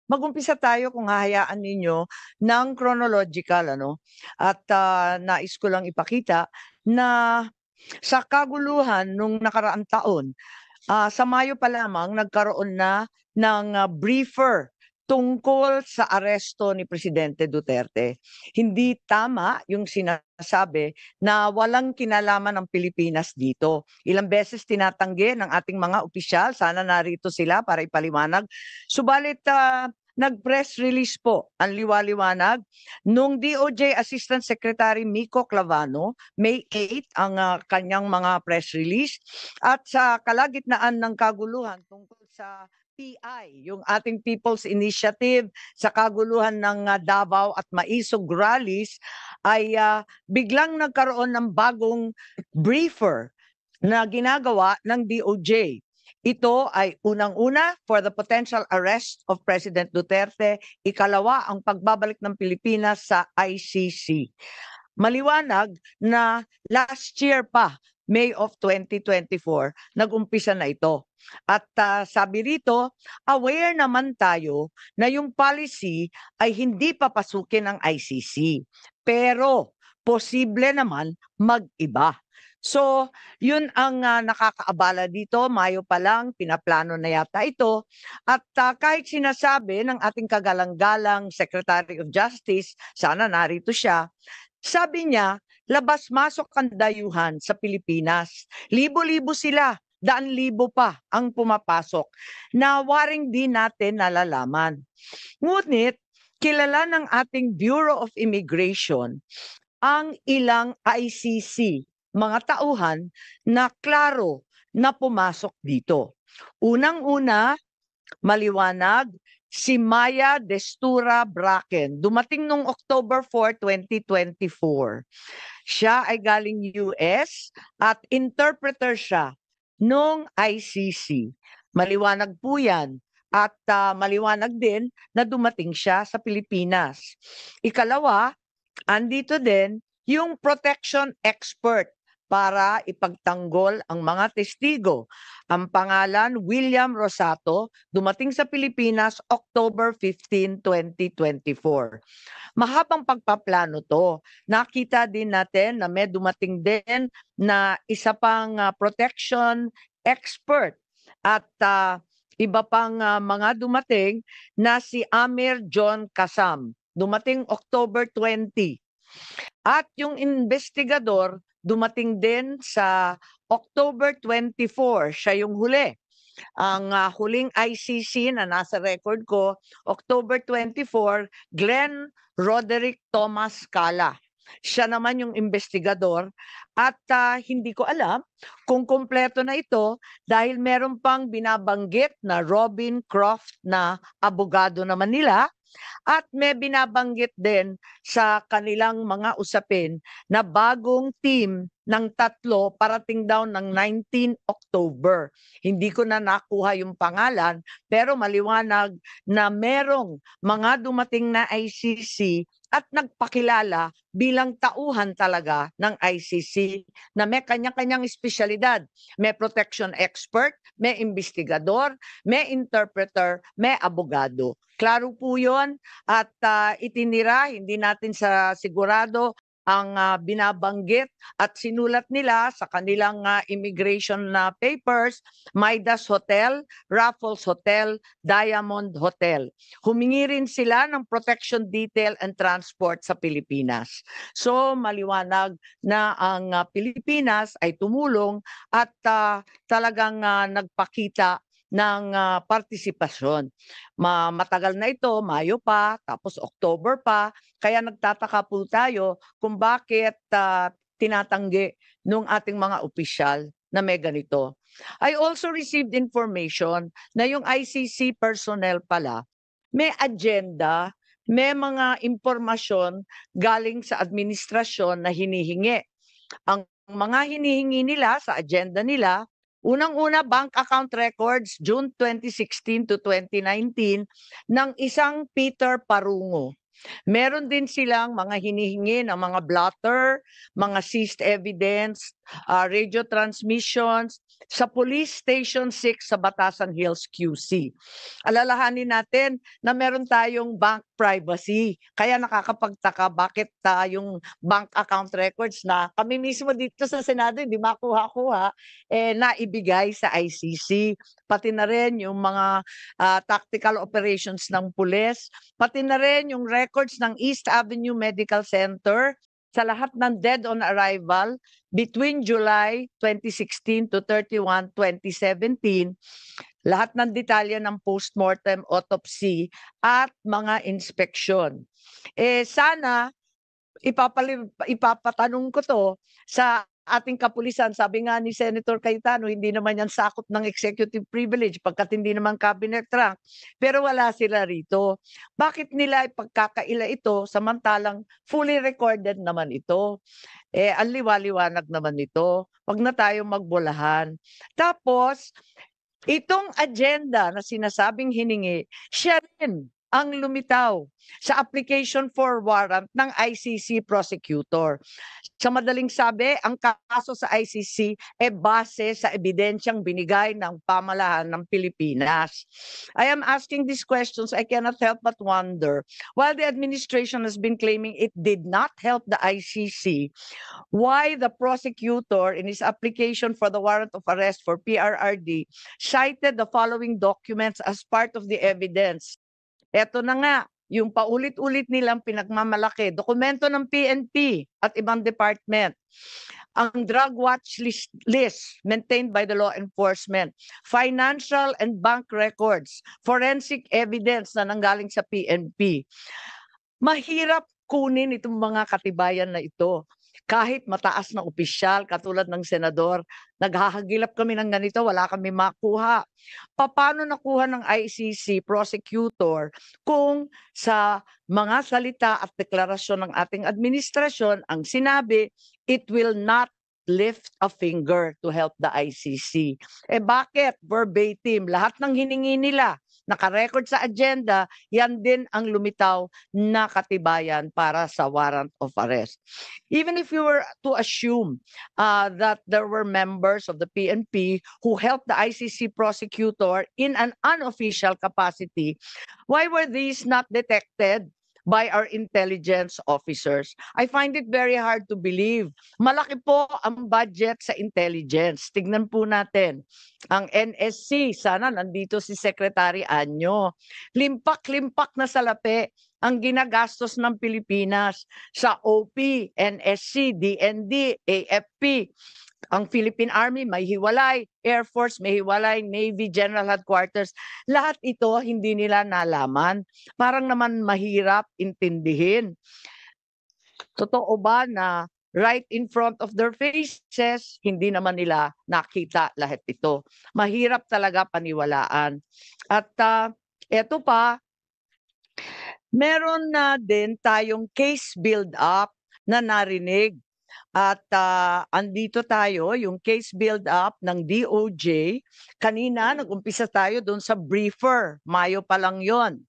mag-umpisa tayo kung hahayaan ninyo ng chronological ano at nais ko lang ipakita na sa kaguluhan nung nakaraang taon, sa Mayo pa lamang nagkaroon na ng briefer tungkol sa aresto ni Presidente Duterte. Hindi tama yung sinasabi na walang kinalaman ng Pilipinas dito. Ilang beses tinatanggi ng ating mga opisyal, sana narito sila para ipaliwanag. Subalit nag-press release po ang liwaliwanag nung DOJ Assistant Secretary Mico Clavano, May 8 ang kanyang mga press release at sa kalagitnaan ng kaguluhan tungkol sa PI, yung ating People's Initiative sa kaguluhan ng Davao at Maisog rallies ay biglang nagkaroon ng bagong briefer na ginagawa ng DOJ. Ito ay unang-una for the potential arrest of President Duterte, ikalawa ang pagbabalik ng Pilipinas sa ICC. Maliwanag na last year pa, May of 2024, nag-umpisa na ito. At sabi rito, aware naman tayo na yung policy ay hindi papasukin ng ICC. Pero posible naman mag-iba. So, yun ang nakakaabala dito. Mayo pa lang, pinaplano na yata ito. At kahit sinasabi ng ating kagalang-galang Secretary of Justice, sana narito siya, sabi niya, labas-masok ang dayuhan sa Pilipinas. Libo-libo sila, daan-libo pa ang pumapasok na waring di natin nalalaman. Ngunit, kilala ng ating Bureau of Immigration ang ilang ICC, mga tauhan na klaro na pumasok dito. Unang-una, maliwanag, si Maya Destura Bracken. Dumating noong October 4, 2024. Siya ay galing US at interpreter siya noong ICC. Maliwanag po yan. At maliwanag din na dumating siya sa Pilipinas. Ikalawa, andito din yung protection expert para ipagtanggol ang mga testigo. Ang pangalan, William Rosato, dumating sa Pilipinas October 15, 2024. Mahabang pagpaplano to. Nakita din natin na may dumating din na isa pang protection expert at iba pang mga dumating na si Amir John Kasam. Dumating October 20. At yung investigador, dumating din sa October 24. Siya yung huli. Ang huling ICC na nasa record ko, October 24, Glenn Roderick Thomas Cala. Siya naman yung investigador at hindi ko alam kung kumpleto na ito dahil meron pang binabanggit na Robin Croft na abogado naman nila at may binabanggit din sa kanilang mga usapin na bagong team ng tatlo parating daw ng 19 October. Hindi ko na nakuha yung pangalan pero maliwanag na merong mga dumating na ICC at nagpakilala bilang tauhan talaga ng ICC na may kanya-kanyang espesyalidad. May protection expert, may investigador, may interpreter, may abogado. Klaro po yun at itinira, hindi natin sa sigurado ang binabanggit at sinulat nila sa kanilang immigration papers, Midas Hotel, Raffles Hotel, Diamond Hotel. Humingi rin sila ng protection detail and transport sa Pilipinas. So maliwanag na ang Pilipinas ay tumulong at talagang nagpakita ng partisipasyon. Matagal na ito, Mayo pa, tapos October pa, kaya nagtataka po tayo kung bakit tinatanggi ng ating mga opisyal na may ganito. I also received information na yung ICC personnel pala, may agenda, may mga impormasyon galing sa administrasyon na hinihingi. Ang mga hinihingi nila sa agenda nila, unang-una, bank account records, June 2016 to 2019, ng isang Peter Parungo. Meron din silang mga hinihingi ng mga blotter, mga seized evidence, radio transmissions, sa Police Station 6 sa Batasan Hills, QC. Alalahanin natin na meron tayong bank privacy. Kaya nakakapagtaka bakit yung bank account records na kami mismo dito sa Senado hindi makuha-kuha, naibigay sa ICC. Pati na rin yung mga tactical operations ng pulis, pati na rin yung records ng East Avenue Medical Center sa lahat ng dead on arrival between July 2016 to 31, 2017, lahat ng detalye ng postmortem autopsy at mga inspeksyon. Sana ipapatanong ko to sa ating kapulisan. Sabi nga ni Senator Cayetano, hindi naman yan sakop ng executive privilege pagkat hindi naman cabinet rank. Pero wala sila rito. Bakit nila ipagkakaila ito samantalang fully recorded naman ito? Ang liwaliwanag naman ito. Wag na tayong magbulahan. Tapos, itong agenda na sinasabing hiningi, siya rin ang lumitaw sa application for warrant ng ICC prosecutor. Sa madaling sabi, ang kaso sa ICC base sa ebidensyang binigay ng pamahalaan ng Pilipinas. I am asking these questions, I cannot help but wonder, while the administration has been claiming it did not help the ICC, why the prosecutor in his application for the warrant of arrest for PRRD cited the following documents as part of the evidence. Eto na nga, yung paulit-ulit nilang pinagmamalaki, dokumento ng PNP at ibang department, ang drug watch list maintained by the law enforcement, financial and bank records, forensic evidence na nanggaling sa PNP. Mahirap kunin itong mga katibayan na ito. Kahit mataas na opisyal, katulad ng senador, naghahagilap kami ng ganito, wala kami makuha. Paano nakuha ng ICC prosecutor kung sa mga salita at deklarasyon ng ating administrasyon ang sinabi, it will not lift a finger to help the ICC. Bakit? Verbatim, lahat ng hiningi nila, nakarecord sa agenda, yan din ang lumitaw na katibayan para sa warrant of arrest. Even if you were to assume that there were members of the PNP who helped the ICC prosecutor in an unofficial capacity, why were these not detected by our intelligence officers? I find it very hard to believe. Malaki po ang budget sa intelligence. Tignan po natin. Ang NSC, sana nandito si Secretary Anyo. Limpak-limpak na salapi ang ginagastos ng Pilipinas sa OP, NSC, DND, AFP. Ang Philippine Army may hiwalay, Air Force may hiwalay, Navy General Headquarters. Lahat ito hindi nila nalaman. Parang naman mahirap intindihin. Totoo ba na right in front of their faces, hindi naman nila nakita lahat ito? Mahirap talaga paniwalaan. At eto pa, meron na din tayong case build-up na narinig. At andito tayo, yung case build-up ng DOJ. Kanina, nag-umpisa tayo doon sa briefer. Mayo pa lang yon.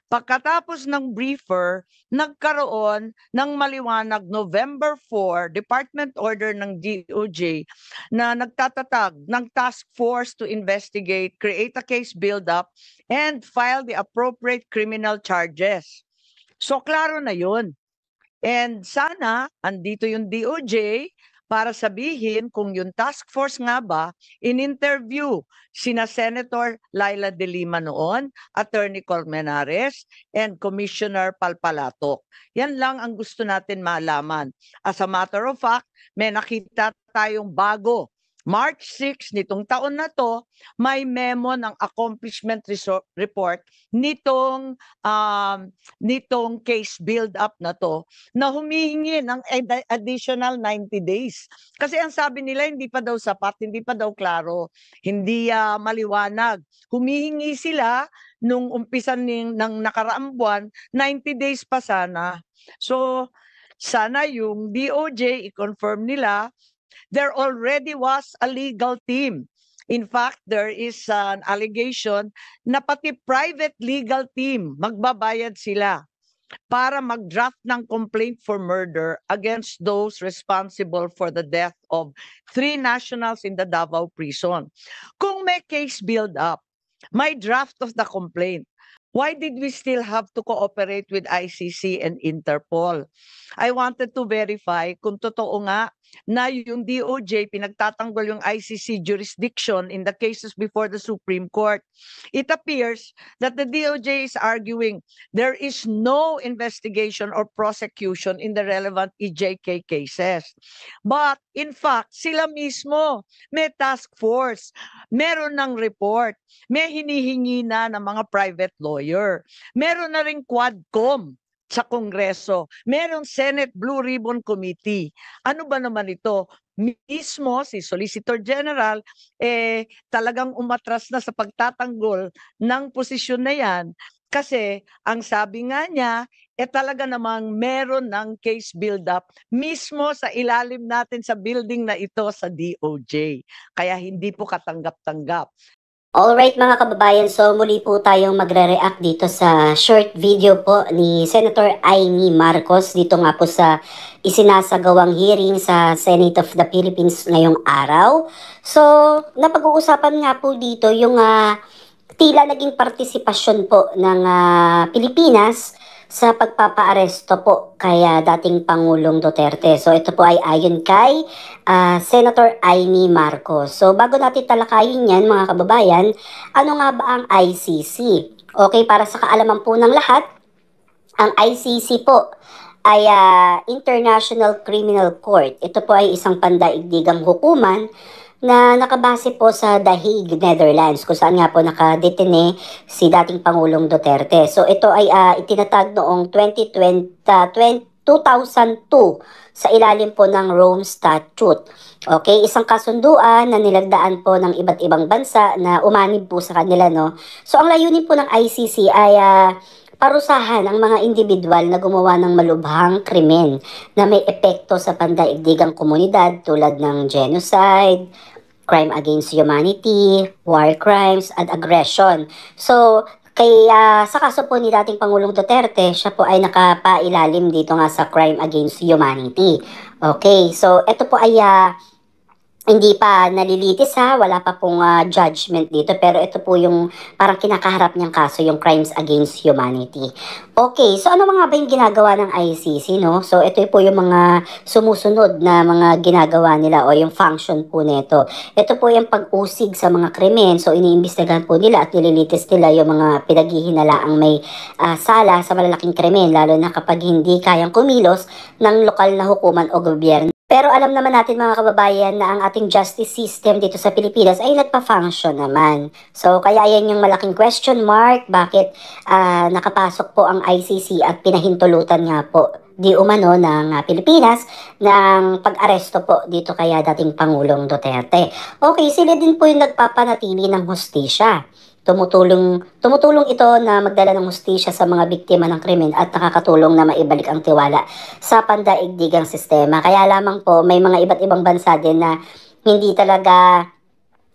Pagkatapos ng briefer, nagkaroon ng maliwanag November 4, Department Order ng DOJ na nagtatatag ng task force to investigate, create a case build-up, and file the appropriate criminal charges. So, klaro na yun. And sana, andito yung DOJ para sabihin kung yung task force nga ba, in-interview sina Senator Laila De Lima noon, Attorney Colmenares, and Commissioner Palpalatok. Yan lang ang gusto natin malaman. As a matter of fact, may nakita tayong bago. March 6 nitong taon na to, may memo ng accomplishment report nitong case build-up na to na humihingi ng additional 90 days. Kasi ang sabi nila hindi pa daw sapat, hindi pa daw klaro, hindi maliwanag. Humihingi sila nung umpisa ng nakaraang buwan, 90 days pa sana. So sana yung DOJ i-confirm nila. There already was a legal team. In fact, there is an allegation na pati private legal team, magbabayad sila. para mag-draft ng complaint for murder against those responsible for the death of 3 nationals in the Davao prison. Kung may case build up, may draft of the complaint, why did we still have to cooperate with ICC and Interpol? I wanted to verify kung totoo nga na yung DOJ pinagtatanggol yung ICC jurisdiction in the cases before the Supreme Court. It appears that the DOJ is arguing there is no investigation or prosecution in the relevant EJK cases. But in fact, sila mismo may task force, meron ng report, may hinihingi na ng mga private lawyer, meron na ring Quadcom sa Kongreso, merong Senate Blue Ribbon Committee. Ano ba naman ito? Mismo si Solicitor General talagang umatras na sa pagtatanggol ng posisyon na yan kasi ang sabi nga niya talaga namang meron ng case build-up mismo sa ilalim natin sa building na ito sa DOJ. Kaya hindi po katanggap-tanggap. Alright mga kababayan, so muli po tayong magre-react dito sa short video po ni Senator Amy Marcos dito nga po sa isinasagawang hearing sa Senate of the Philippines ngayong araw. So, napag-uusapan nga po dito yung tila naging partisipasyon po ng Pilipinas sa pagpapaaresto po kay dating Pangulong Duterte. So ito po ay ayon kay Senator Amy Marcos. So bago natin talakayin yan mga kababayan, ano nga ba ang ICC? Okay, para sa kaalaman po ng lahat, ang ICC po ay International Criminal Court. Ito po ay isang pandaigdigang hukuman na nakabase po sa The Hague, Netherlands, kung saan nga po nakadetene si dating Pangulong Duterte. So ito ay itinatag noong 2002 sa ilalim po ng Rome Statute. Okay, isang kasunduan na nilagdaan po ng iba't ibang bansa na umanib po sa kanila, no? So ang layunin po ng ICC ay parusahan ang mga individual na gumawa ng malubhang krimen na may epekto sa pandaigdigang komunidad tulad ng genocide, crime against humanity, war crimes, at aggression. So, sa kaso po ni dating Pangulong Duterte, siya po ay nakapailalim dito nga sa crime against humanity. Okay, so ito po ay hindi pa nalilitis wala pa pong judgment dito, pero ito po yung parang kinakaharap niyang kaso, yung crimes against humanity. Okay, so ano mga ba yung ginagawa ng ICC, no? So ito po yung mga sumusunod na mga ginagawa nila o yung function po nito. Ito po yung pag-usig sa mga krimen, so iniimbestigahan po nila at nililitis nila yung mga pinaghihinalaang may sala sa malalaking krimen, lalo na kapag hindi kayang kumilos ng lokal na hukuman o gobyerno. Pero alam naman natin mga kababayan na ang ating justice system dito sa Pilipinas ay nagpa-function naman. So kaya yan yung malaking question mark, bakit nakapasok po ang ICC at pinahintulutan nga po di umano ng Pilipinas ng pag-aresto po dito kaya dating Pangulong Duterte. Okay, sila din po yung nagpapanatili ng hustisya. Tumutulong ito na magdala ng hustisya sa mga biktima ng krimen at nakakatulong na maibalik ang tiwala sa pandaigdigang sistema. Kaya lamang po may mga iba't ibang bansa din na hindi talaga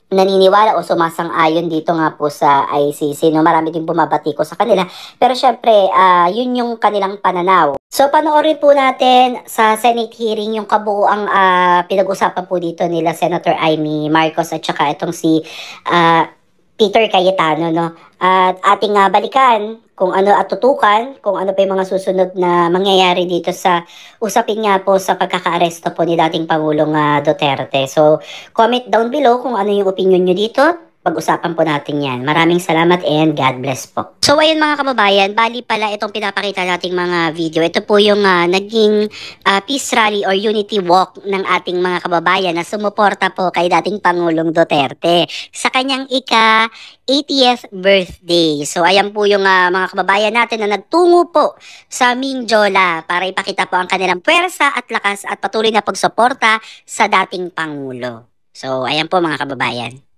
naniniwala o sumasang-ayon dito nga po sa ICC. No? Marami din bumabati ko sa kanila. Pero syempre, yun yung kanilang pananaw. So, panoorin po natin sa Senate hearing yung kabuuang pinag-usapan po dito nila Senator Amy Marcos at saka itong si Peter Cayetano, no? At ating balikan kung ano at tutukan, kung ano pa yung mga susunod na mangyayari dito sa usapin nga po sa pagkakaaresto po ni dating Pangulong Duterte. So, comment down below kung ano yung opinion nyo dito. Pag-usapan po natin yan. Maraming salamat and God bless po. So ayun mga kababayan, bali pala itong pinapakita nating mga video. Ito po yung naging peace rally or unity walk ng ating mga kababayan na sumuporta po kay dating Pangulong Duterte sa kanyang ika-80th birthday. So ayan po yung mga kababayan natin na nagtungo po sa Mingjola para ipakita po ang kanilang puwersa at lakas at patuloy na pagsuporta sa dating Pangulo. So ayan po mga kababayan.